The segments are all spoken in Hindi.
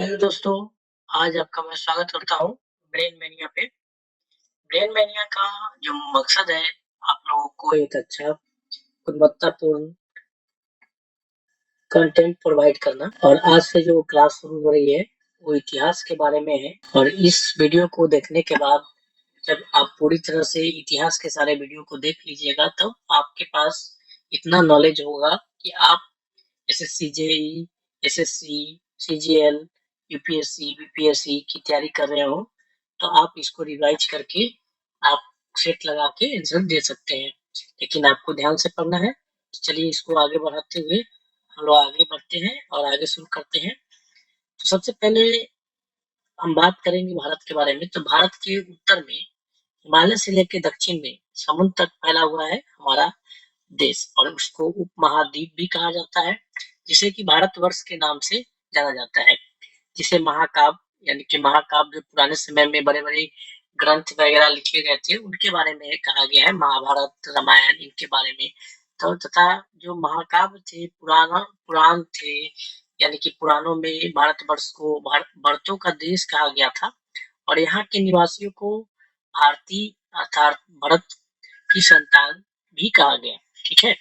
हेलो दोस्तों, आज आपका मैं स्वागत करता हूँ ब्रेन मैनिया पे। ब्रेन मैनिया का जो मकसद है, आप लोगों को एक अच्छा गुणवत्तापूर्ण कंटेंट प्रोवाइड करना। और आज से जो क्लास शुरू हो रही है वो इतिहास के बारे में है। और इस वीडियो को देखने के बाद जब आप पूरी तरह से इतिहास के सारे वीडियो को देख लीजिएगा तो आपके पास इतना नॉलेज होगा कि आप SSC, JEE, SSC, CGL, UPSC, BPSC की तैयारी कर रहे हो तो आप इसको रिवाइज करके आप सेट लगा के आंसर दे सकते हैं। लेकिन आपको ध्यान से पढ़ना है। तो चलिए इसको आगे बढ़ाते हुए हम लोग आगे बढ़ते हैं और आगे शुरू करते हैं। तो सबसे पहले हम बात करेंगे भारत के बारे में। तो भारत के उत्तर में हिमालय से लेकर दक्षिण में समुद्र तक फैला हुआ है हमारा देश, और उसको उपमहाद्वीप भी कहा जाता है, जिसे कि भारतवर्ष के नाम से जाना जाता है। जिसे महाकाव्य यानी कि महाकाव्य, जो पुराने समय में बड़े बड़े ग्रंथ वगैरह लिखे गए थे उनके बारे में कहा गया है, महाभारत, रामायण, इनके बारे में। तो तथा जो महाकाव्य थे, पुराण थे, यानी कि पुराणों में भारतवर्ष को भारतों का देश कहा गया था। और यहाँ के निवासियों को भारतीय अर्थात भरत की संतान भी कहा गया। ठीक है।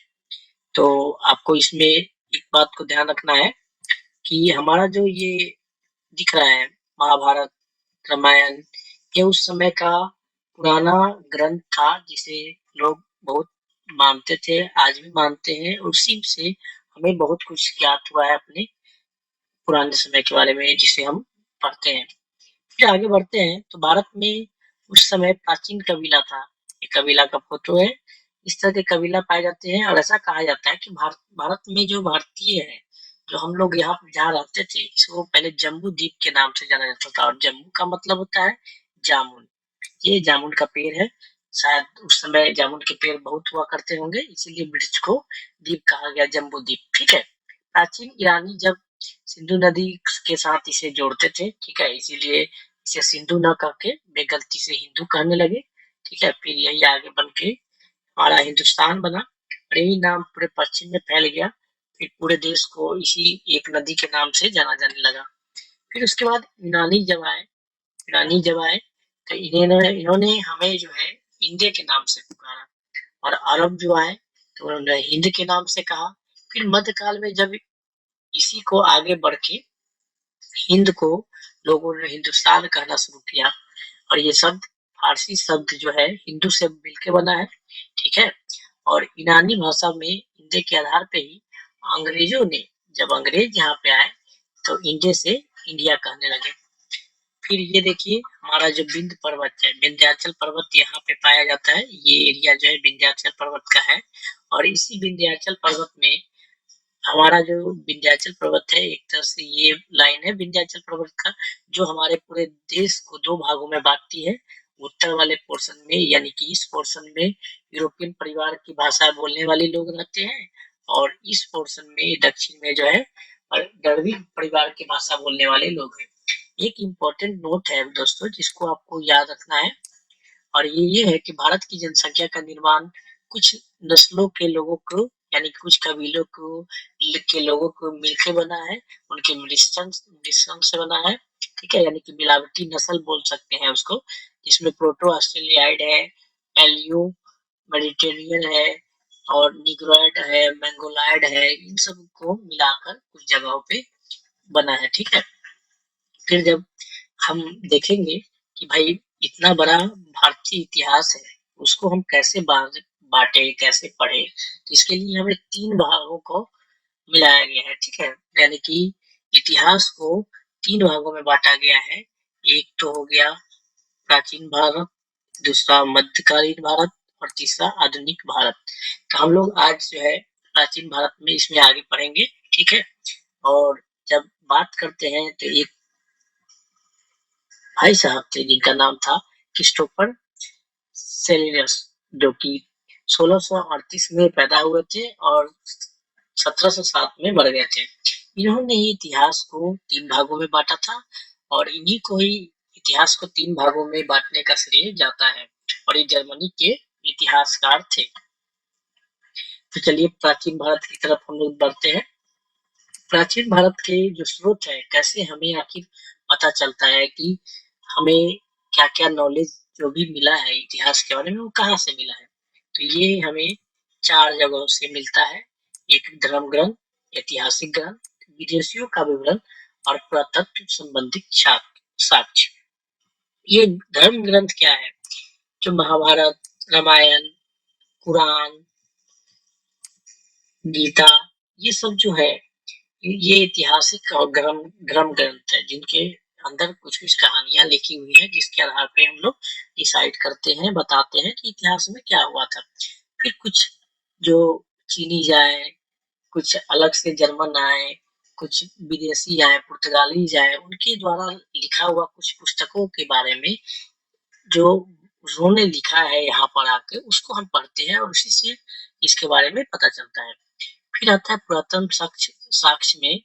तो आपको इसमें एक बात को ध्यान रखना है कि हमारा जो ये दिख रहा है महाभारत, रामायण, ये उस समय का पुराना ग्रंथ था जिसे लोग बहुत मानते थे, आज भी मानते हैं। उसी से हमें बहुत कुछ ज्ञात हुआ है अपने पुराने समय के बारे में, जिसे हम पढ़ते हैं। फिर आगे बढ़ते हैं तो भारत में उस समय प्राचीन कबीला था। ये कबीला का फोटो है। इस तरह के कबीला पाए जाते हैं और ऐसा कहा जाता है कि भारत में जो भारतीय है, जो हम लोग यहाँ जहाँ रहते थे, इसको पहले जम्बू द्वीप के नाम से जाना जाता था। और जम्बू का मतलब होता है जामुन। ये जामुन का पेड़ है। शायद उस समय जामुन के पेड़ बहुत हुआ करते होंगे, इसीलिए वृक्ष को द्वीप कहा गया, जम्बू द्वीप। ठीक है। प्राचीन ईरानी जब सिंधु नदी के साथ इसे जोड़ते थे, ठीक है, इसीलिए इसे सिंधु ना कह के वे गलती से हिंदू कहने लगे। ठीक है। फिर यही आगे बन के हमारा हिंदुस्तान बना और यही नाम पूरे पश्चिम में फैल गया। फिर पूरे देश को इसी एक नदी के नाम से जाना जाने लगा। फिर उसके बाद यूनानी जब आए तो इन्होंने हमें जो है इंडिया के नाम से पुकारा। और अरब जो आए तो उन्होंने हिंद के नाम से कहा। फिर मध्यकाल में जब इसी को आगे बढ़ के हिंद को लोगों ने हिंदुस्तान कहना शुरू किया। और ये शब्द फारसी शब्द जो है हिंदू से मिलके बना है। ठीक है। और यूनानी भाषा में हिंदी के आधार पे ही अंग्रेजों ने, जब अंग्रेज यहाँ पे आए तो इंडिया से इंडिया कहने लगे। फिर ये देखिए हमारा जो विंध्य पर्वत है, विंध्याचल पर्वत यहाँ पे पाया जाता है। ये एरिया जो है विंध्याचल पर्वत का है। और इसी विंध्याचल पर्वत में हमारा जो विंध्याचल पर्वत है, एक तरह से ये लाइन है विंध्याचल पर्वत का, जो हमारे पूरे देश को दो भागों में बांटती है। उत्तर वाले पोर्शन में, यानी कि इस पोर्शन में यूरोपियन परिवार की भाषा बोलने वाले लोग रहते हैं, और इस पोर्शन में दक्षिण में जो है द्रविड़ परिवार की भाषा बोलने वाले लोग हैं। एक इम्पोर्टेंट नोट है दोस्तों, जिसको आपको याद रखना है, और ये है कि भारत की जनसंख्या का निर्माण कुछ नस्लों के लोगों को, यानी कुछ कबीलों को के लोगों को मिलके बना है। उनके मिश्रण से बना है। ठीक है। यानी कि मिलावटी नस्ल बोल सकते हैं उसको, जिसमें प्रोटो ऑस्ट्रेलियाइड है, एलियो मेडिटेरियन है, और निग्रोइड है, मंगोलाइड है, इन सब को मिलाकर कुछ जगहों पे बना है। ठीक है। फिर जब हम देखेंगे कि भाई इतना बड़ा भारतीय इतिहास है, उसको हम कैसे बांटे, कैसे पढ़े, तो इसके लिए हमें तीन भागों को मिलाया गया है। ठीक है। यानी कि इतिहास को तीन भागों में बांटा गया है। एक तो हो गया प्राचीन भारत, दूसरा मध्यकालीन भारत, और तीसरा आधुनिक भारत। तो हम लोग आज जो है प्राचीन भारत में इसमें आगे पढ़ेंगे। ठीक है। और जब बात करते हैं तो एक भाई साहब थे जिनका नाम था क्रिस्टोफर सेलियस, जो कि 1638 में पैदा हुए थे और 1707 में मर गए थे। इन्होंने ही इतिहास को तीन भागों में बांटा था, और इन्हीं को ही इतिहास को तीन भागों में बांटने का श्रेय जाता है। और ये जर्मनी के इतिहासकार थे। तो चलिए प्राचीन भारत की तरफ हम लोग बढ़ते हैं। प्राचीन भारत के जो स्रोत है, कैसे हमें आखिर पता चलता है कि हमें क्या-क्या नॉलेज जो भी मिला है इतिहास के बारे में, वो कहाँ से मिला है? तो ये हमें 4 जगहों से मिलता है। एक धर्म ग्रंथ, ऐतिहासिक ग्रंथ, विदेशियों का विवरण और पुरातत्व संबंधित साक्ष्य। ये धर्म ग्रंथ क्या है? जो महाभारत, रामायण, कुरान, गीता, ये सब जो है, ये ऐतिहासिक और धर्म ग्रंथ है, जिनके अंदर कुछ-कुछ कहानियाँ लिखी हुई हैं, जिसके आधार पे हम लोग डिसाइड करते हैं, बताते हैं कि इतिहास में क्या हुआ था। फिर कुछ जो चीनी जाए, कुछ अलग से जर्मन आए, कुछ विदेशी आए, पुर्तगालीज़ आए, उनके द्वारा लिखा हुआ कुछ पुस्तकों के बारे में जो उन्होंने लिखा है यहाँ पर आके, उसको हम पढ़ते हैं और उसी से इसके बारे में पता चलता है। फिर आता है पुरातन साक्ष्य साक्ष्य में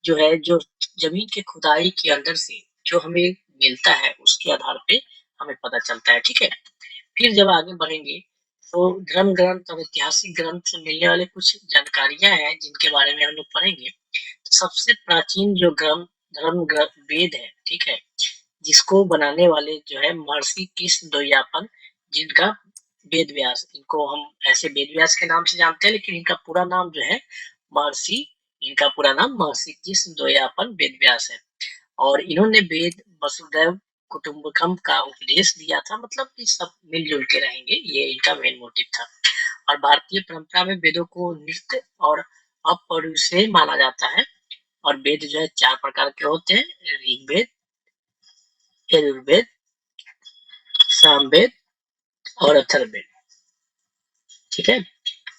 जो है, जो जमीन के खुदाई के अंदर से जो हमें मिलता है, उसके आधार पे हमें पता चलता है, ठीक है? फिर जब आगे बढ़ेंगे तो धर्म ग्रंथ और ऐतिहासिक ग्रंथ से मिलने वाले कुछ जानकारियां हैं, जिनके बारे में हम लोग पढ़ेंगे। तो सबसे प्राचीन जो धर्म ग्रंथ वेद है, ठीक है, जिसको बनाने वाले जो है महर्षि कृष्ण द्वैपायन, जिनका वेद व्यास, इनको हम ऐसे वेद व्यास के नाम से जानते हैं, लेकिन इनका पूरा नाम जो है महर्षि, इनका पूरा नाम महर्षि कृष्ण द्वैपायन वेद व्यास है। और इन्होंने वेद वसुधैव कुटुम्बकम का उपदेश दिया था, मतलब कि सब मिलजुल के रहेंगे, ये इनका मेन मोटिव था। और भारतीय परंपरा में वेदों को नित्य और अपरिमेय माना जाता है। और वेद जो है 4 प्रकार के होते हैं: ऋग्वेद, यजुर्वेद, सामवेद और अथर्ववेद, ठीक है।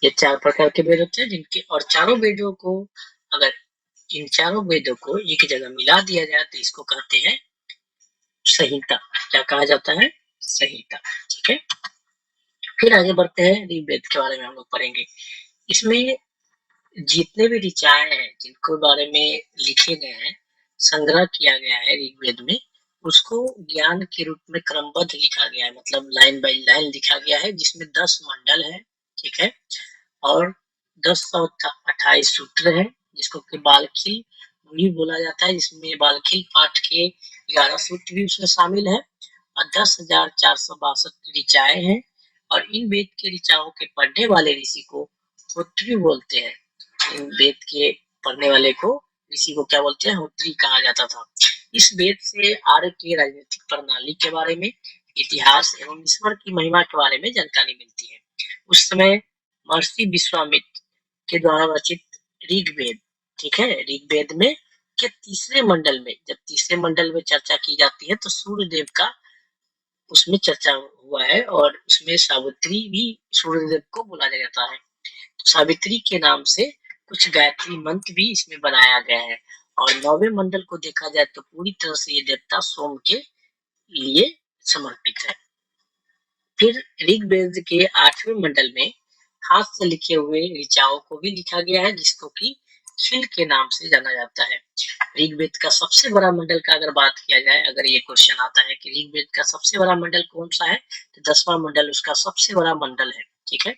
ये 4 प्रकार के वेद होते हैं, जिनके और चारों वेदों को, अगर इन चारों वेदों को एक जगह मिला दिया जाए तो इसको कहते हैं संहिता। क्या कहा जाता है? संहिता, ठीक है। फिर आगे बढ़ते हैं, ऋग्वेद के बारे में हम लोग पढ़ेंगे। इसमें जितने भी ऋचाएं हैं, जिनको बारे में लिखे गए हैं, संग्रह किया गया है ऋग्वेद में, उसको ज्ञान के रूप में क्रमबद्ध लिखा गया है, मतलब लाइन बाय लाइन लिखा गया है, जिसमें 10 मंडल है, ठीक है। और 1028 सूत्र है, जिसको कि बालखिल भी बोला जाता है, जिसमें बालखिल पाठ के 11 सूत्र भी उसमें शामिल है। और 10,462 ऋचाएं हैं। और इन वेद के ऋचाओं के पढ़ने वाले ऋषि को होत्री बोलते हैं। इन वेद के पढ़ने वाले को, ऋषि को क्या बोलते हैं? होत्री कहा जाता था। इस वेद से आर्य की राजनीतिक प्रणाली के बारे में, इतिहास एवं ईश्वर की महिमा के बारे में जानकारी मिलती है। उस समय महर्षि विश्वामित्र के द्वारा रचित ऋग्वेद, ठीक है, ऋग्वेद में के तीसरे मंडल में, जब तीसरे मंडल में चर्चा की जाती है तो सूर्य देव का उसमें चर्चा हुआ है, और उसमें सावित्री भी सूर्य देव को बोला जाता है। तो सावित्री के नाम से कुछ गायत्री मंत्र भी इसमें बनाया गया है। और 9वें मंडल को देखा जाए तो पूरी तरह से ये देवता सोम के लिए समर्पित है। फिर ऋग्वेद के 8वें मंडल में हाथ से लिखे हुए ऋचाओं को भी लिखा गया है, जिसको कि खिल के नाम से जाना जाता है। ऋग्वेद का सबसे बड़ा मंडल का अगर बात किया जाए, अगर ये क्वेश्चन आता है कि ऋग्वेद का सबसे बड़ा मंडल कौन सा है, तो 10वां मंडल उसका सबसे बड़ा मंडल है, ठीक है।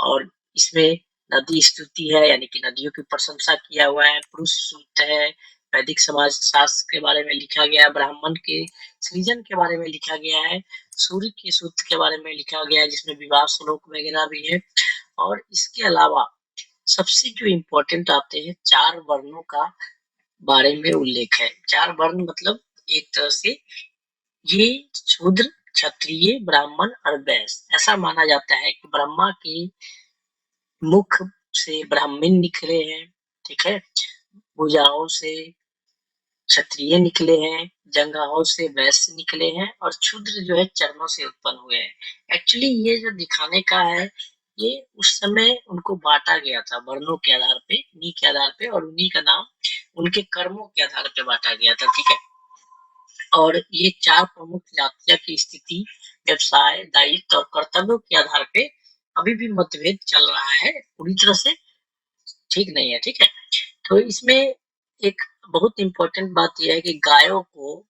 और इसमें नदी स्तुति है, यानी कि नदियों की प्रशंसा किया हुआ है, पुरुष सूक्त है, वैदिक समाज शास्त्र के बारे में लिखा गया है, ब्राह्मण के सृजन के बारे में लिखा गया है, सूर्य के सूत्र के बारे में लिखा गया है, जिसमें विवाह श्लोक वगैरह भी है। और इसके अलावा सबसे जो इम्पोर्टेंट आते हैं, 4 वर्णों का बारे में उल्लेख है। 4 वर्ण मतलब एक तरह से ये शूद्र, क्षत्रिय, ब्राह्मण और वैश्य, ऐसा माना जाता है कि ब्रह्मा के मुख से ब्राह्मण निकले हैं, ठीक है, भुजाओं से क्षत्रिय निकले हैं, जंघाओं से वैश्य निकले हैं, और क्षुद्र जो है चरणों से उत्पन्न हुए हैं। एक्चुअली ये जो दिखाने का है, ये उस समय उनको बांटा गया था वर्णों के आधार पे, इन्हीं के आधार पे, और उन्हीं का नाम उनके कर्मों के आधार पे बांटा गया था, ठीक है। और ये 4 प्रमुख जातियों की स्थिति, व्यवसाय, दायित्व और कर्तव्यों के आधार पे अभी भी मतभेद चल रहा है, पूरी तरह से ठीक नहीं है, ठीक है। तो इसमें एक बहुत इम्पोर्टेंट बात यह है कि गायों को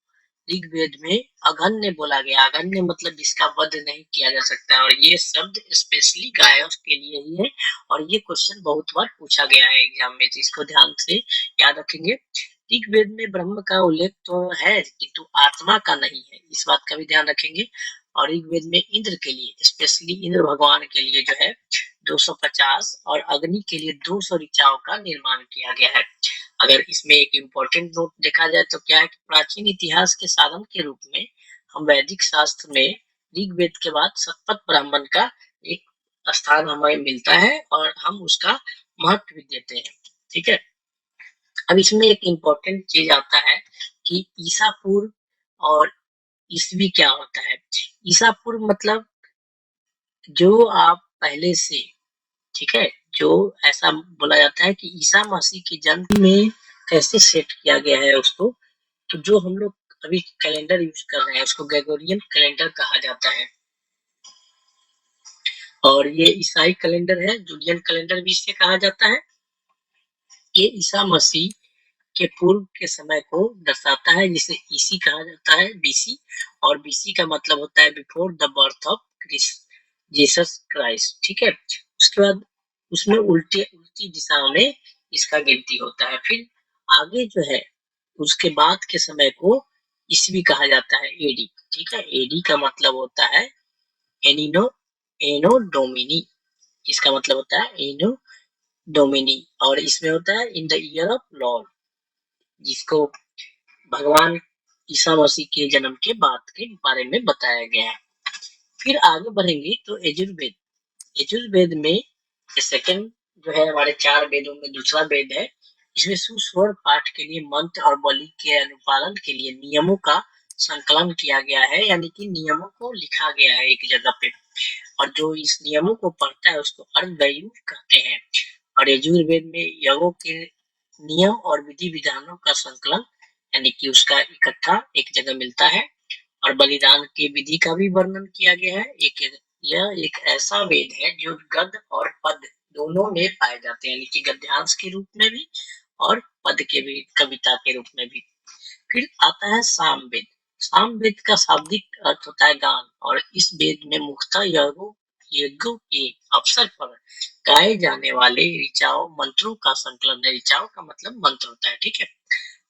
ऋग्वेद में अगन्य बोला गया। अगन्य मतलब जिसका वध नहीं किया जा सकता, और ये शब्द स्पेशली गायों के लिए ही है। और ये क्वेश्चन बहुत बार पूछा गया है एग्जाम में, तो इसको ध्यान से याद रखेंगे। ऋग्वेद में ब्रह्म का उल्लेख तो है किंतु आत्मा का नहीं है, इस बात का भी ध्यान रखेंगे। और ऋग्वेद में इंद्र के लिए, स्पेशली इंद्र भगवान के लिए जो है 250 और अग्नि के लिए 200 ऋचाओं का निर्माण किया गया है। अगर इसमें एक इम्पोर्टेंट नोट देखा जाए तो क्या है कि प्राचीन इतिहास के साधन के रूप में हम वैदिक शास्त्र में ऋग्वेद के बाद शतपथ ब्राह्मण का एक स्थान हमें मिलता है और हम उसका महत्व भी देते हैं। ठीक है, अब इसमें एक इम्पोर्टेंट चीज आता है कि ईसा पूर्व और ईसवी क्या होता है। ईसा पूर्व मतलब जो आप पहले से, ठीक है, जो ऐसा बोला जाता है कि ईसा मसीह के जन्म में कैसे सेट किया गया है उसको, तो जो हम लोग अभी कैलेंडर यूज कर रहे हैं उसको ग्रेगोरियन कैलेंडर कहा जाता है। और ये ईसाई कैलेंडर है, जूलियन कैलेंडर भी इसे कहा जाता है। ये ईसा मसीह के पूर्व के समय को दर्शाता है, जिसे ईसी कहा जाता है, बीसी। और बीसी का मतलब होता है before the birth of Jesus Christ. ठीक है, उसके बाद उसमें उल्टी दिशा में इसका गिनती होता है। फिर आगे जो है उसके बाद के समय को ईस्वी कहा जाता है, एडी। ठीक है, एडी का मतलब होता है एनिनो एनो डोमिनी, इसका मतलब होता है एनो डोमिनी। और इसमें होता है in the year of Lord, जिसको भगवान ईसा मसीह के जन्म के बाद के बारे में बताया गया है। फिर आगे बढ़ेंगे तो यजुर्वेद। यजुर्वेद में सेकंड जो है हमारे 4 वेदों में दूसरा वेद है। इसमें सुस्वर पाठ के लिए मंत्र और बलि के अनुपालन के लिए नियमों का संकलन किया गया है, यानी कि नियमों को लिखा गया है एक जगह पे। और जो इस नियमों को पढ़ता है उसको अर्धवैयु कहते हैं। और यजुर्वेद में यज्ञों के नियम और विधि विधानों का संकलन, यानी कि उसका इकट्ठा एक जगह मिलता है। और बलिदान की विधि का भी वर्णन किया गया है। यह एक ऐसा वेद है जो गद्य और पद दोनों में पाए जाते हैं, यानी कि गद्यांश के रूप में भी और पद के भी, कविता के रूप में भी। फिर आता है सामवेद। सामवेद का शाब्दिक अर्थ होता है गान, और इस वेद में मुख्यतः यज्ञों के अवसर पर गाए जाने वाले ऋचाओं मंत्रों का संकलन है। ऋचाओं का मतलब मंत्र होता है। ठीक है,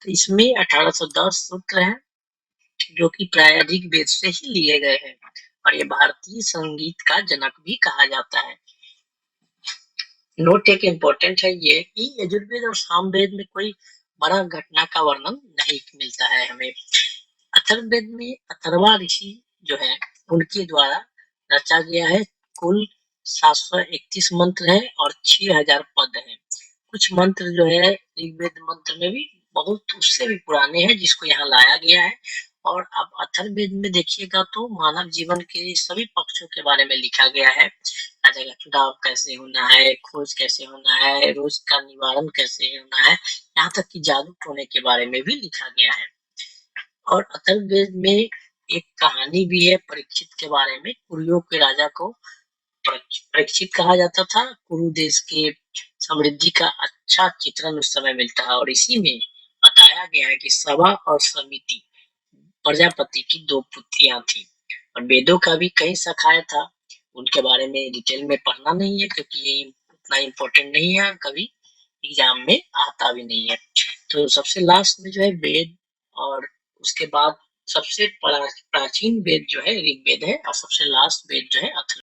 तो इसमें 1810 सूत्र है जो कि प्राय ऋग्वेद से ही लिए गए हैं। और ये भारतीय संगीत का जनक भी कहा जाता है। नोट एक इम्पोर्टेंट है ये कि यजुर्वेद और सामवेद में कोई बड़ा घटना का वर्णन नहीं मिलता है हमें। अथर्ववेद में अथर्वा ऋषि जो है उनके द्वारा रचा गया है। कुल 731 मंत्र है और 6000 पद है। कुछ मंत्र जो है ऋग्वेद मंत्र में भी बहुत उससे भी पुराने हैं, जिसको यहाँ लाया गया है। और अब अथर्ववेद में देखिएगा तो मानव जीवन के सभी पक्षों के बारे में लिखा गया है। राजा का चुनाव कैसे होना है, खोज कैसे होना है, रोज का निवारण कैसे होना है, यहाँ तक कि जादू टोने के बारे में भी लिखा गया है। और अथर्ववेद में एक कहानी भी है परीक्षित के बारे में। कुरुओं के राजा को परीक्षित कहा जाता था। कुरु देश के समृद्धि का अच्छा चित्रण उस समय मिलता है। और इसी में बताया गया है कि सभा और समिति प्रजापति की 2 पुत्रियां थी। और वेदों का भी कई शाखाएं था, उनके बारे में डिटेल में पढ़ना नहीं है क्योंकि ये उतना इम्पोर्टेंट नहीं है, कभी एग्जाम में आता भी नहीं है। तो सबसे लास्ट में जो है वेद, और उसके बाद सबसे प्राचीन वेद जो है ऋग्वेद है, और सबसे लास्ट वेद जो है अथर्ववेद।